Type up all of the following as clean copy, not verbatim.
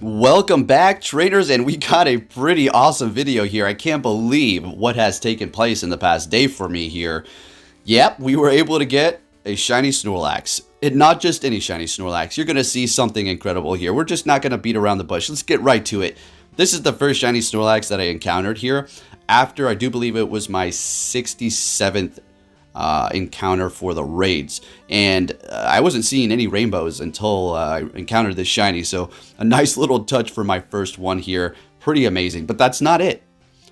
Welcome back, traders, and we got a pretty awesome video here. I can't believe what has taken place in the past day for me here. Yep, we were able to get a shiny Snorlax. And not just any shiny Snorlax. You're going to see something incredible here. We're just not going to beat around the bush. Let's get right to it. This is the first shiny Snorlax that I encountered here after, I do believe it was my 67th encounter for the raids, and I wasn't seeing any rainbows until I encountered this shiny, so a nice little touch for my first one here. Pretty amazing, but that's not it.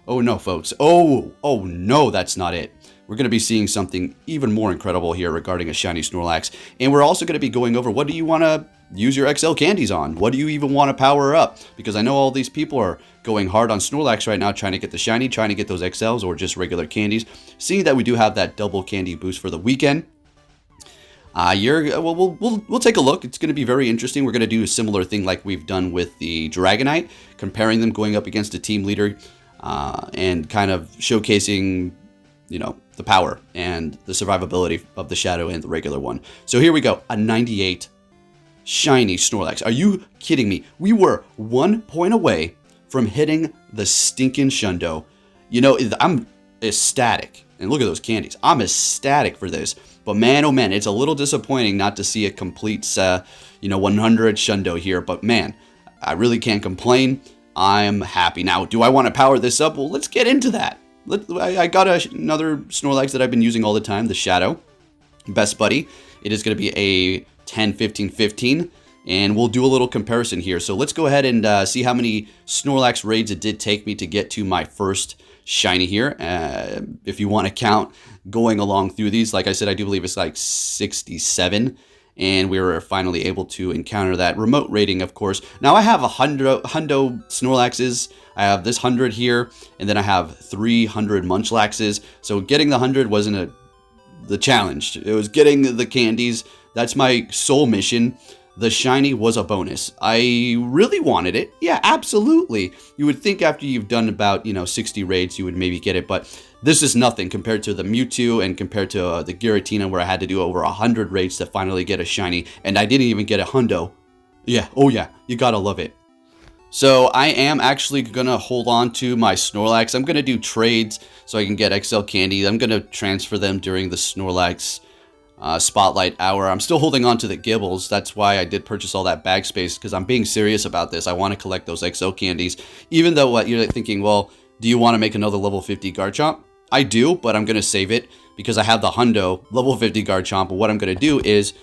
Oh no, folks. Oh no, that's not it. We're going to be seeing something even more incredible here regarding a shiny Snorlax, and we're also going to be going over what do you want to use your XL candies on? What do you even want to power up? Because I know all these people are going hard on Snorlax right now, trying to get the shiny, trying to get those XLs or just regular candies. Seeing that we do have that double candy boost for the weekend, we'll take a look. It's going to be very interesting. We're going to do a similar thing like we've done with the Dragonite, comparing them going up against a team leader, and kind of showcasing, you know, the power and the survivability of the Shadow and the regular one. So here we go, a 98 shiny Snorlax. Are you kidding me? We were 1 point away from hitting the stinking Shundo. You know, I'm ecstatic. And look at those candies. I'm ecstatic for this. But man, oh man, it's a little disappointing not to see a complete, 100 Shundo here. But man, I really can't complain. I'm happy. Now, do I want to power this up? Well, let's get into that. I got another Snorlax that I've been using all the time, the Shadow. Best buddy. It is going to be a 10, 15, 15. And we'll do a little comparison here. So let's go ahead and see how many Snorlax raids it did take me to get to my first shiny here. If you want to count going along through these, like I said, I do believe it's like 67. And we were finally able to encounter that remote rating, of course. Now I have hundo Snorlaxes. I have this 100 here, and then I have 300 Munchlaxes. So getting the 100 wasn't the challenge. It was getting the candies. That's my sole mission. The shiny was a bonus. I really wanted it. Yeah, absolutely. You would think after you've done about, 60 raids, you would maybe get it, but this is nothing compared to the Mewtwo and compared to the Giratina, where I had to do over 100 raids to finally get a shiny, and I didn't even get a hundo. Yeah, oh yeah, you gotta love it. So I am actually gonna hold on to my Snorlax. I'm gonna do trades so I can get XL candy. I'm gonna transfer them during the Snorlax Spotlight Hour. I'm still holding on to the Gibbles. That's why I did purchase all that bag space, because I'm being serious about this. I want to collect those XO candies. Even though what you're thinking, well, do you want to make another level 50 Garchomp? I do, but I'm going to save it because I have the Hundo level 50 Garchomp. But what I'm going to do is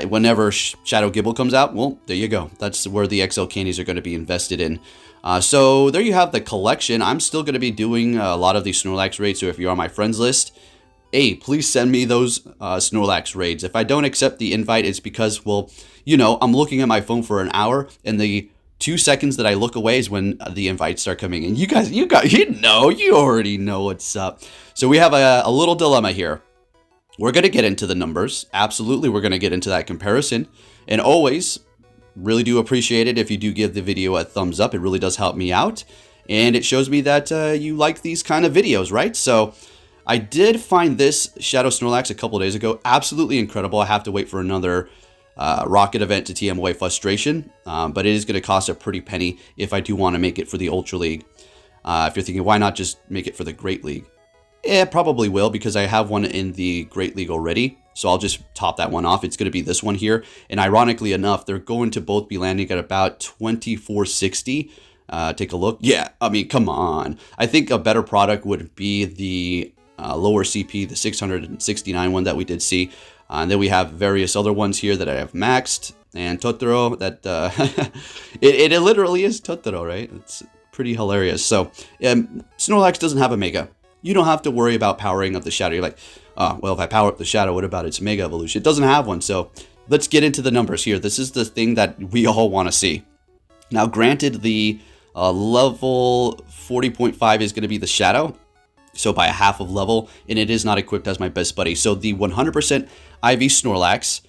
whenever Shadow Gibble comes out, well, there you go. That's where the XL candies are going to be invested in. So there you have the collection. I'm still going to be doing a lot of these Snorlax raids. So if you're on my friends list, hey, please send me those Snorlax raids. If I don't accept the invite, it's because, well, I'm looking at my phone for an hour, and the 2 seconds that I look away is when the invites start coming in. You already know what's up. So we have a little dilemma here. We're going to get into the numbers. Absolutely, we're going to get into that comparison. And always, really do appreciate it if you do give the video a thumbs up. It really does help me out. And it shows me that you like these kind of videos, right? So I did find this Shadow Snorlax a couple days ago. Absolutely incredible. I have to wait for another rocket event to TM away frustration. But it is going to cost a pretty penny if I do want to make it for the Ultra League. If you're thinking, why not just make it for the Great League? Yeah, probably will, because I have one in the Great League already. So I'll just top that one off. It's going to be this one here. And ironically enough, they're going to both be landing at about 2460. Take a look. Yeah, I mean, come on. I think a better product would be the lower CP, the 669 one that we did see. And then we have various other ones here that I have maxed. And Totoro, that it literally is Totoro, right? It's pretty hilarious. So Snorlax doesn't have a Mega. You don't have to worry about powering up the Shadow. You're like, well, if I power up the Shadow, what about its Mega Evolution? It doesn't have one. So let's get into the numbers here. This is the thing that we all want to see. Now, granted, the level 40.5 is going to be the Shadow. So by a half of level, and it is not equipped as my best buddy. So the 100% IV Snorlax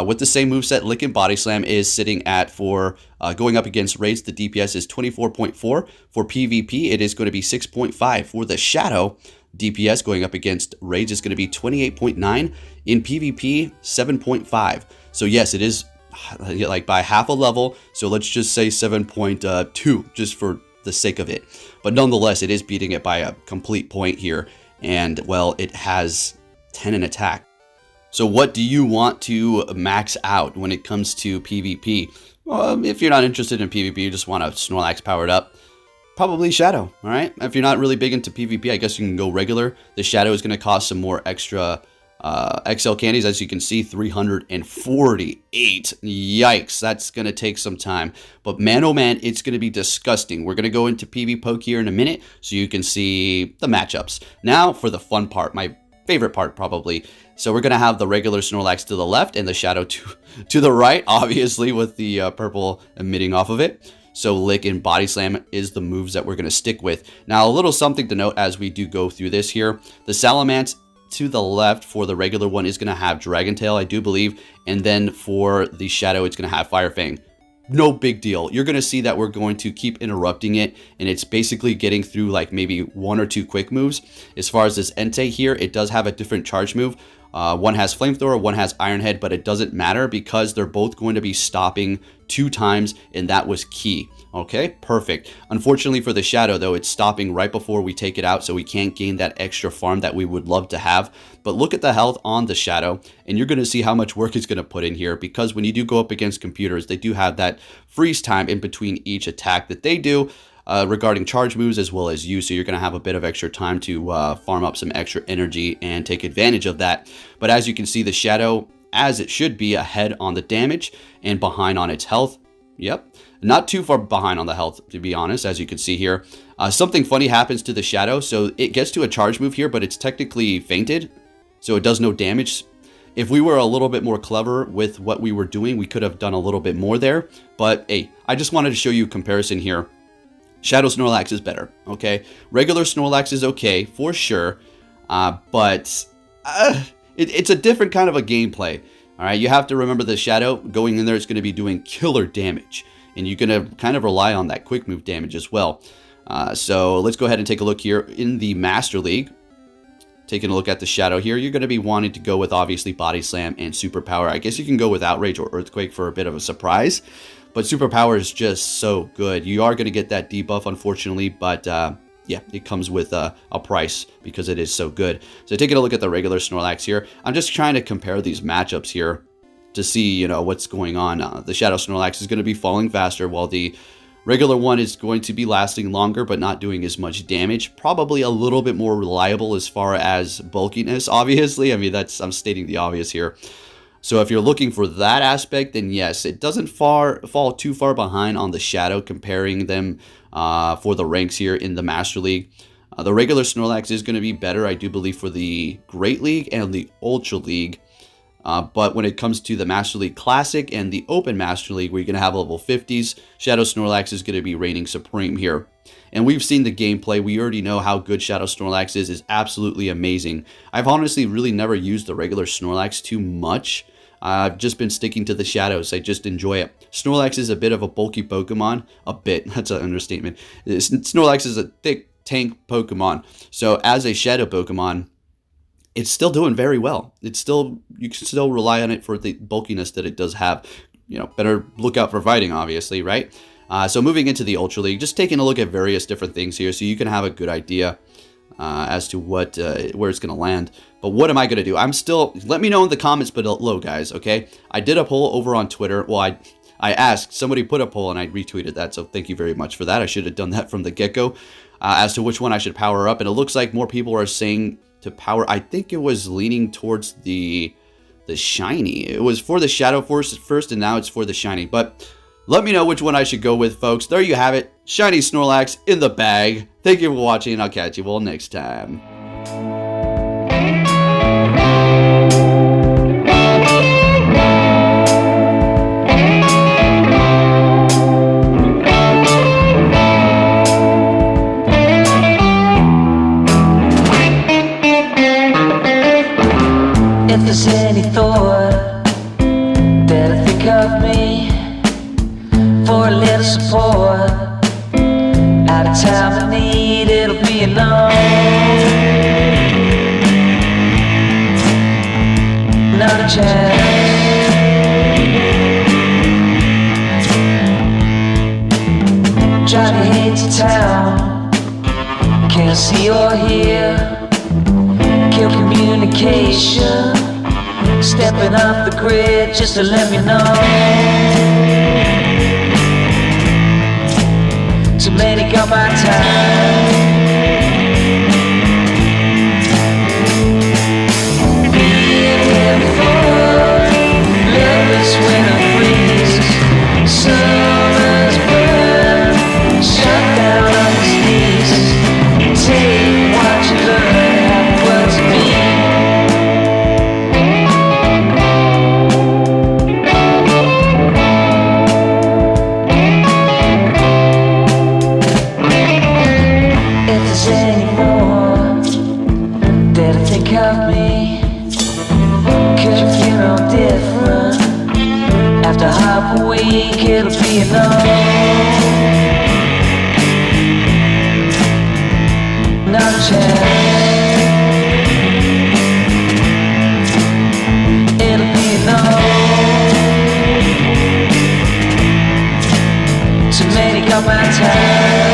with the same moveset, Lick and Body Slam, is sitting at, for going up against raids, the DPS is 24.4. For PvP, it is going to be 6.5. For the Shadow, DPS going up against raids is going to be 28.9. In PvP, 7.5. So yes, it is like by half a level. So let's just say 7.2 just for the sake of it. But nonetheless, it is beating it by a complete point here. And well, it has 10 in attack. So what do you want to max out when it comes to PvP? Well, if you're not interested in PvP, you just want a Snorlax powered up, probably Shadow, all right? If you're not really big into PvP, I guess you can go regular. The Shadow is going to cost some more extra XL candies, as you can see, 348. Yikes, that's going to take some time. But man, oh man, it's going to be disgusting. We're going to go into Pvpoke here in a minute so you can see the matchups. Now for the fun part, my favorite part probably. So we're going to have the regular Snorlax to the left and the Shadow to the right, obviously with the purple emitting off of it. So Lick and Body Slam is the moves that we're going to stick with. Now a little something to note as we do go through this here. The Salamence to the left for the regular one is going to have Dragon Tail, I do believe. And then for the Shadow, it's going to have Fire Fang. No big deal. You're going to see that we're going to keep interrupting it, and it's basically getting through like maybe 1 or 2 quick moves. As far as this Entei here, it does have a different charge move. One has Flamethrower, one has Iron Head, but it doesn't matter because they're both going to be stopping 2 times, and that was key. Okay, perfect. Unfortunately for the Shadow, though, it's stopping right before we take it out, so we can't gain that extra farm that we would love to have. But look at the health on the Shadow, and you're going to see how much work it's going to put in here, because when you do go up against computers, they do have that freeze time in between each attack that they do. Regarding charge moves as well as you, so you're going to have a bit of extra time to farm up some extra energy and take advantage of that. But as you can see, the Shadow, as it should be, ahead on the damage and behind on its health. Yep, not too far behind on the health, to be honest, as you can see here. Something funny happens to the Shadow, so it gets to a charge move here, but it's technically fainted, so it does no damage. If we were a little bit more clever with what we were doing, we could have done a little bit more there. But hey, I just wanted to show you a comparison here. Shadow Snorlax is better, okay? Regular Snorlax is okay, for sure, but it's a different kind of a gameplay, all right? You have to remember the Shadow going in there is going to be doing killer damage, and you're going to kind of rely on that quick move damage as well. So let's go ahead and take a look here in the Master League. Taking a look at the Shadow here, you're going to be wanting to go with, obviously, Body Slam and Superpower. I guess you can go with Outrage or Earthquake for a bit of a surprise. But Superpower is just so good. You are going to get that debuff, unfortunately, but yeah, it comes with a price because it is so good. So taking a look at the regular Snorlax here, I'm just trying to compare these matchups here to see, you know, what's going on. The Shadow Snorlax is going to be falling faster, while the regular one is going to be lasting longer but not doing as much damage. Probably a little bit more reliable as far as bulkiness, obviously. I mean, I'm stating the obvious here. So if you're looking for that aspect, then yes, it doesn't fall too far behind on the Shadow, comparing them for the ranks here in the Master League. The regular Snorlax is going to be better, I do believe, for the Great League and the Ultra League. But when it comes to the Master League Classic and the Open Master League, where you're going to have level 50s, Shadow Snorlax is going to be reigning supreme here. And we've seen the gameplay. We already know how good Shadow Snorlax is absolutely amazing. I've honestly really never used the regular Snorlax too much. I've just been sticking to the Shadows. I just enjoy it. Snorlax is a bit of a bulky Pokemon. A bit. That's an understatement. Snorlax is a thick tank Pokemon. So as a Shadow Pokemon, it's still doing very well. It's still, you can still rely on it for the bulkiness that it does have. You know, better look out for fighting, obviously, right? So moving into the Ultra League, just taking a look at various different things here so you can have a good idea as to where it's going to land. But what am I going to do? Let me know in the comments below, guys, okay? I did a poll over on Twitter. Well, I asked, somebody put a poll and I retweeted that, so thank you very much for that. I should have done that from the get-go as to which one I should power up. And it looks like more people are saying to power, I think it was leaning towards the shiny. It was for the Shadow Force at first, and now it's for the shiny. But let me know which one I should go with, folks. There you have it. Shiny Snorlax in the bag. Thank you for watching, and I'll catch you all next time. If there's any thought that I think of me for a little support, at a time of need, it'll be enough. Not a chance. drive your hate to town. Can't see or hear. Kill communication. Stepping off the grid just to let me know. Too many got my time. Being here before, lovers winter freeze. Summer's burn, shut down on the sneeze. Take what you learn, have what to be. Anymore that I think of me, could feel no different. After half a week it'll be enough. Not a chance. It'll be enough. Too many got my time.